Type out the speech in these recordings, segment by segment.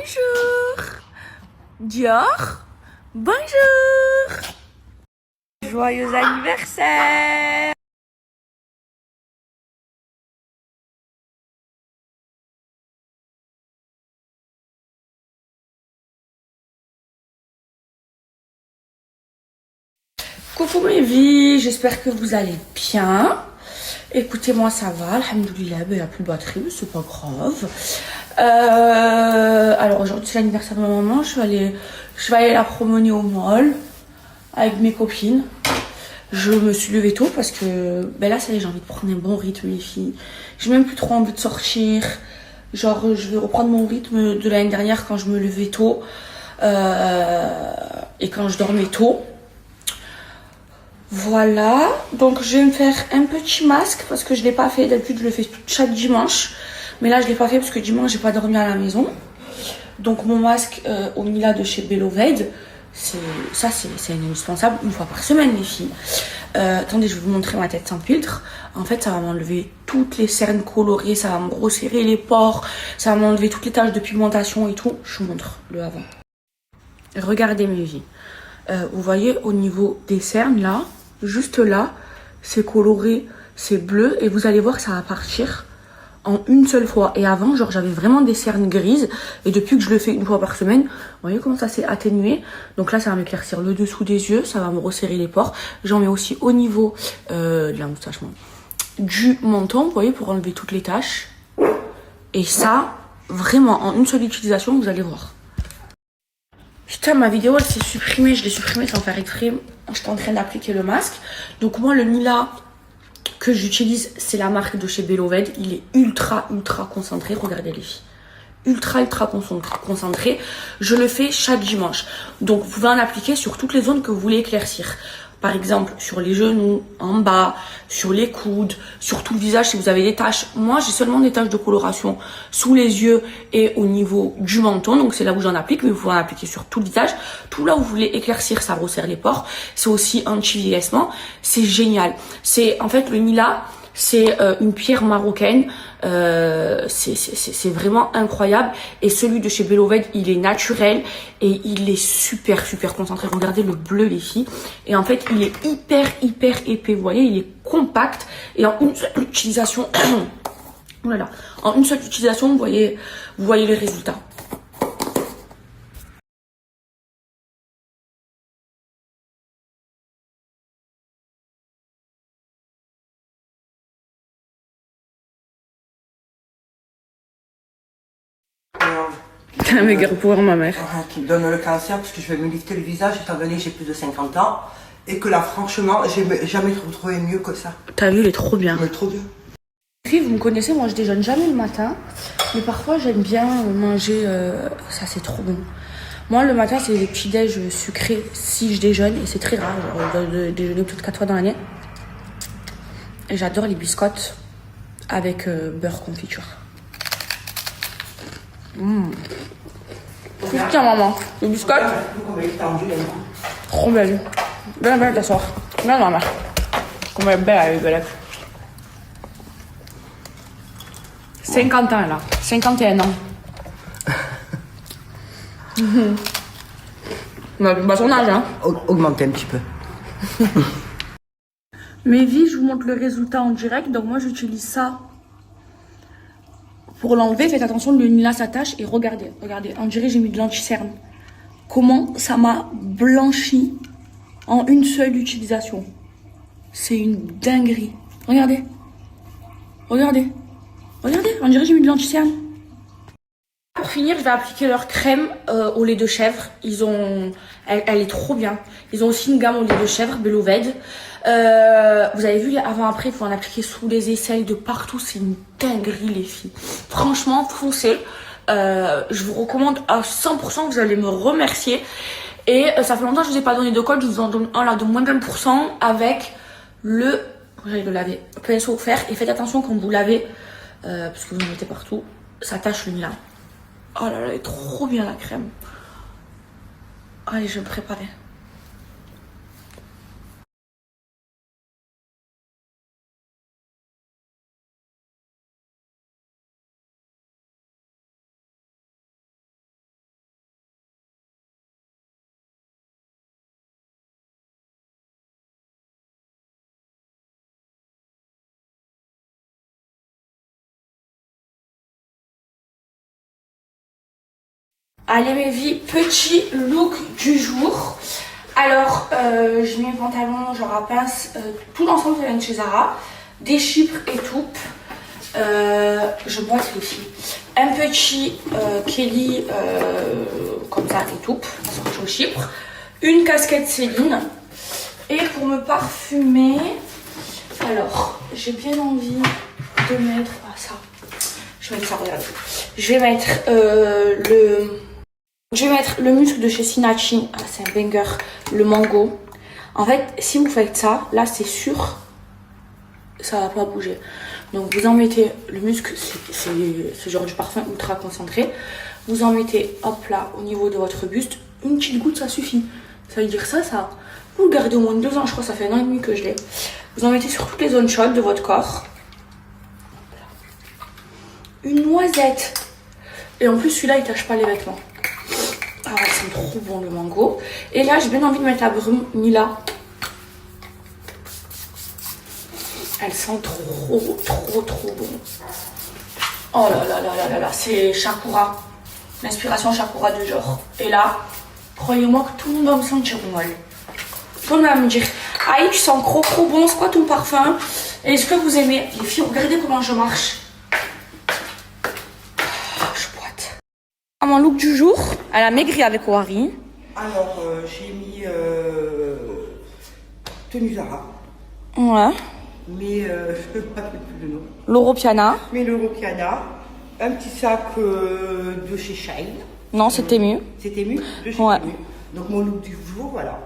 Bonjour. Dior. Bonjour. Joyeux anniversaire. Coucou mes vies, j'espère que vous allez bien. Écoutez, moi ça va, alhamdoulilah, il n'y a plus de batterie, mais c'est pas grave. Alors aujourd'hui c'est l'anniversaire de ma maman, je vais aller la promener au mall avec mes copines. Je me suis levée tôt parce que là ça y est, j'ai envie de prendre un bon rythme les filles. J'ai même plus trop envie de sortir. Genre je vais reprendre mon rythme de l'année dernière quand je me levais tôt et quand je dormais tôt. Voilà, donc je vais me faire un petit masque parce que je l'ai pas fait. D'habitude je le fais chaque dimanche, mais là je l'ai pas fait parce que dimanche j'ai pas dormi à la maison. Donc mon masque au Mila de chez Beloved, c'est indispensable une fois par semaine les filles. Attendez, je vais vous montrer ma tête sans filtre. En fait ça va m'enlever toutes les cernes colorées, ça va me resserrer les pores, ça va m'enlever toutes les taches de pigmentation et tout. Je vous montre le avant. Regardez mes vies. Vous voyez au niveau des cernes là, juste là, c'est coloré, c'est bleu et vous allez voir ça va partir en une seule fois. Et avant, genre j'avais vraiment des cernes grises et depuis que je le fais une fois par semaine, vous voyez comment ça s'est atténué. Donc là ça va m'éclaircir le dessous des yeux, ça va me resserrer les pores. J'en mets aussi au niveau de la moustache, du menton, vous voyez, pour enlever toutes les taches. Et ça, vraiment en une seule utilisation, vous allez voir. Putain, ma vidéo elle s'est supprimée, je l'ai supprimée sans faire exprès. J'étais en train d'appliquer le masque. Donc moi le Mila que j'utilise, c'est la marque de chez Beloved. Il est ultra concentré, regardez les filles. Ultra concentré. Je le fais chaque dimanche. Donc vous pouvez en appliquer sur toutes les zones que vous voulez éclaircir. Par exemple, sur les genoux, en bas, sur les coudes, sur tout le visage si vous avez des taches. Moi, j'ai seulement des taches de coloration sous les yeux et au niveau du menton. Donc, c'est là où j'en applique, mais vous pouvez en appliquer sur tout le visage. Tout là où vous voulez éclaircir, ça resserre les pores. C'est aussi anti-vieillissement. C'est génial. C'est, en fait, le Mila, c'est une pierre marocaine. C'est vraiment incroyable. Et celui de chez Beloved, il est naturel et il est super concentré. Regardez le bleu les filles. Et en fait, il est hyper épais. Vous voyez, il est compact et en une seule utilisation, oh là là, en une seule utilisation, vous voyez les résultats. T'as un méga pouvoir, ma mère. Qui me donne le cancer parce que je vais me lifter le visage étant donné que j'ai plus de 50 ans. Et que là, franchement, j'ai jamais trouvé mieux que ça. T'as vu, il est trop bien. Mais trop bien. Les filles, vous me connaissez, moi je déjeune jamais le matin. Mais parfois j'aime bien manger, ça c'est trop bon. Moi le matin c'est des petits déj sucrés si je déjeune. Et c'est très rare, genre, je dois déjeuner peut-être 4 fois dans l'année. Et j'adore les biscottes avec beurre confiture. Tiens maman, les biscottes, trop belle. Viens t'asseoir. Viens maman. Comme elle est belle avec Belek. 50 ans là, 51 ans. Bah son âge hein. Augmenter un petit peu. Mes vies, je vous montre le résultat en direct. Donc moi j'utilise ça pour l'enlever. Faites attention, le Mila s'attache et regardez, on dirait j'ai mis de l'anti-cerne. Comment ça m'a blanchi en une seule utilisation. C'est une dinguerie. Regardez, on dirait j'ai mis de l'anti-cerne. Pour finir, je vais appliquer leur crème au lait de chèvre. Elle est trop bien. Ils ont aussi une gamme au lait de chèvre, Beloved. Vous avez vu, avant-après, il faut en appliquer sous les aisselles de partout. C'est une dinguerie, les filles. Franchement, foncez. Je vous recommande à 100%, vous allez me remercier. Et ça fait longtemps que je vous ai pas donné de code. Je vous en donne un là de moins de 20% avec le... J'allais le laver. PSO offert. Et faites attention quand vous lavez, parce que vous en mettez partout. Ça tâche le Mila. Oh là là, elle est trop bien la crème. Allez, je vais me préparer. Allez mes vies, petit look du jour. Alors, je mets mes pantalons genre à pince, tout l'ensemble ça vient de chez Zara, des chypres et tout. Je boite les filles. Un petit Kelly comme ça et tout, sorti au chypre. Une casquette Céline. Et pour me parfumer, alors j'ai bien envie de mettre ça. Je vais mettre ça, regardez. Je vais mettre le muscle de chez Sinachi. Ah, c'est un banger. Le mango. En fait, si vous faites ça, là c'est sûr, ça va pas bouger. Donc vous en mettez le muscle, c'est ce genre de parfum ultra concentré. Vous en mettez, hop là, au niveau de votre buste. Une petite goutte, ça suffit. Ça veut dire ça. Vous le gardez au moins 2 ans, je crois, ça fait 1 an et demi que je l'ai. Vous en mettez sur toutes les zones chaudes de votre corps. Une noisette. Et en plus, celui-là, il tâche pas les vêtements. Ah ouais, c'est trop bon le mango. Et là, j'ai bien envie de mettre la brume Nila. Elle sent trop bon. Oh là, c'est Shakura. L'inspiration Shakura du genre. Et là, croyez-moi que tout le monde va me sentir molle. Tout le monde va me dire, aïe, tu sens trop bon, c'est quoi ton parfum? Et est-ce que vous aimez? Les filles, regardez comment je marche. Je boite. Mon look du jour, elle a maigri avec Wari. Alors, j'ai mis tenue Zara. Ouais. Mais je ne me rappelle plus le nom. L'Europiana. Mais l'Europiana. Un petit sac de chez Shine. Non, c'était mieux. C'était mieux de chez Ouais. Temu. Donc mon look du jour, voilà.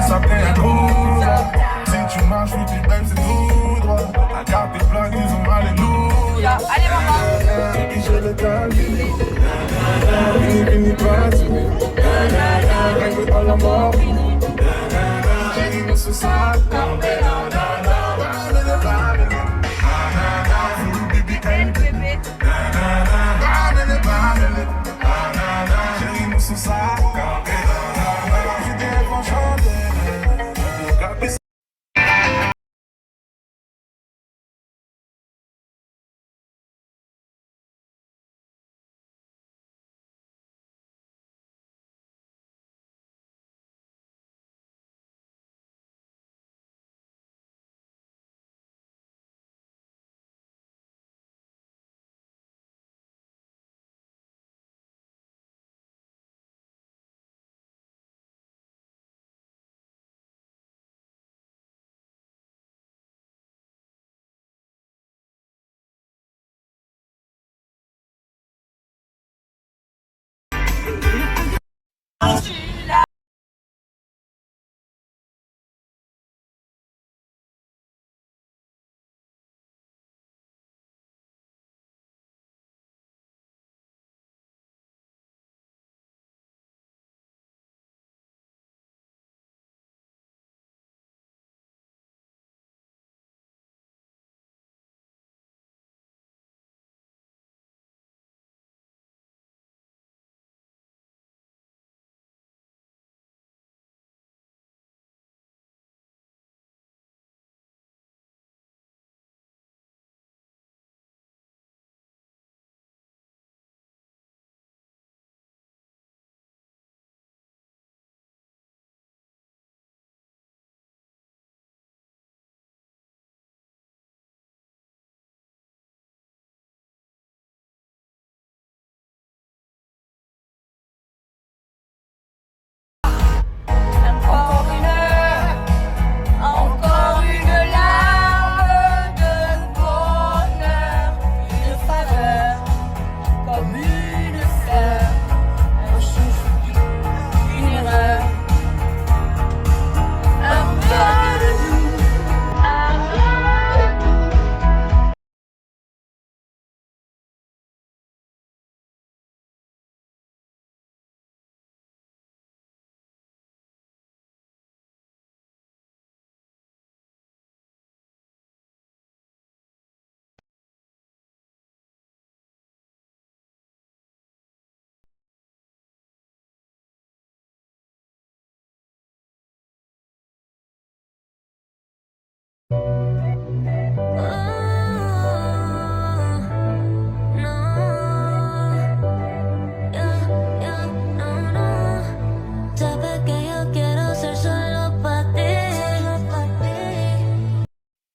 Ça fait un gros. Si tu marches ou tu baimes, c'est tout droit. La carte est plaque, disons alléluia. Allez, maman. Et puis je le calme. Fini pas, rien que dans la mort. J'ai dit, mais ce sac.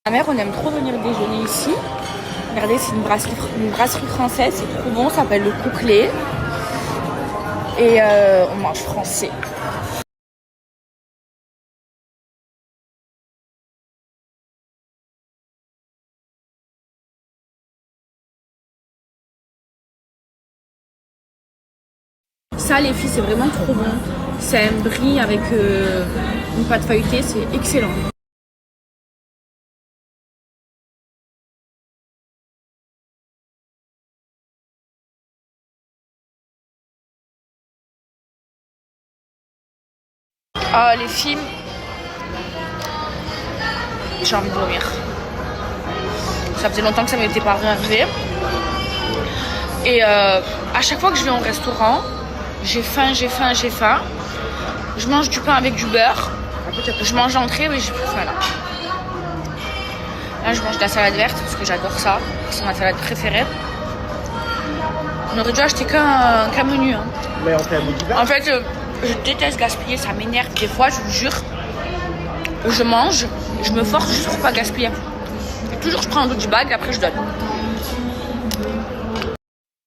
Ma mère, on aime trop venir déjeuner ici. Regardez, c'est une brasserie française, c'est trop bon, ça s'appelle le Couclet. Et on mange français. Ça, les filles, c'est vraiment trop bon. C'est un brie avec une pâte feuilletée, c'est excellent. Ah, les films, j'ai envie de vomir. Ça faisait longtemps que ça m'était pas arrivé. Et à chaque fois que je vais au restaurant, j'ai faim. Je mange du pain avec du beurre. Je mange l'entrée, mais j'ai plus faim là. Là, je mange de la salade verte parce que j'adore ça. C'est ma salade préférée. On aurait dû acheter qu'un menu. Hein. Mais on fait un menu vert. En fait, je déteste gaspiller, ça m'énerve. Des fois, je vous jure, je mange, je me force juste pour pas gaspiller. Et toujours, je prends un bout du bag, après je donne.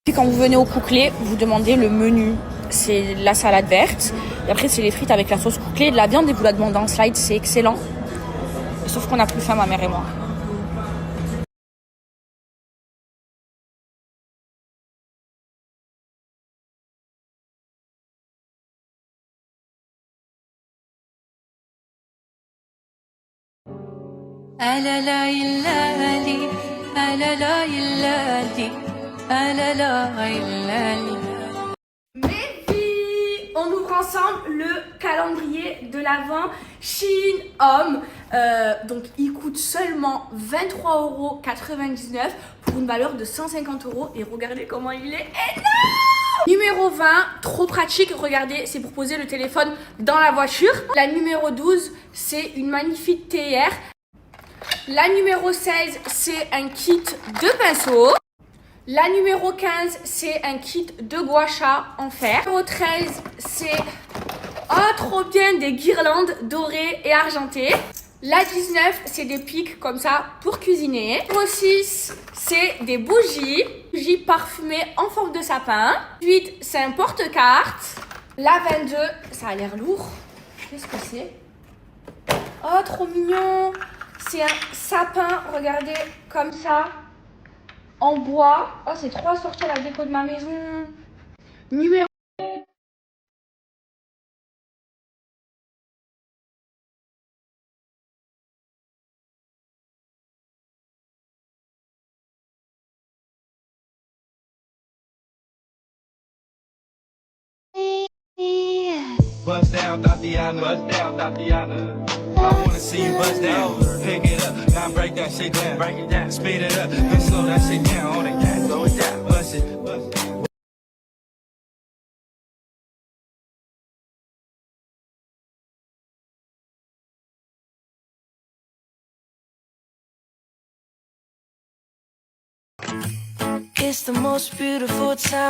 Puis quand vous venez au Couclet, vous demandez le menu. C'est la salade verte. Et après, c'est les frites avec la sauce Couclet, de la viande et vous la demandez en slide. C'est excellent. Sauf qu'on a plus faim, ma mère et moi. Mes filles, on ouvre ensemble le calendrier de l'Avent Shein Homme. Donc il coûte seulement 23,99 € pour une valeur de 150 € et regardez comment il est énorme. Numéro 20, trop pratique, regardez, c'est pour poser le téléphone dans la voiture. La numéro 12, c'est une magnifique théière. La numéro 16, c'est un kit de pinceau. La numéro 15, c'est un kit de gua sha en fer. Numéro 13, c'est trop bien des guirlandes dorées et argentées. La 19, c'est des pics comme ça pour cuisiner. Numéro 6, c'est des bougies. Bougies parfumées en forme de sapin. 8, c'est un porte-carte. La 22, ça a l'air lourd. Qu'est-ce que c'est? Oh, trop mignon. C'est un sapin, regardez, comme ça, en bois. Oh, c'est trop assorti à la déco de ma maison. Numéro... Bust down, Tatiana. Bust down, Tatiana. I wanna see you bust down. Pick it up, now break that shit down. Break it down, speed it up, then slow that shit down. On the gas, slow it down. Bust it, bust it. It's the most beautiful time.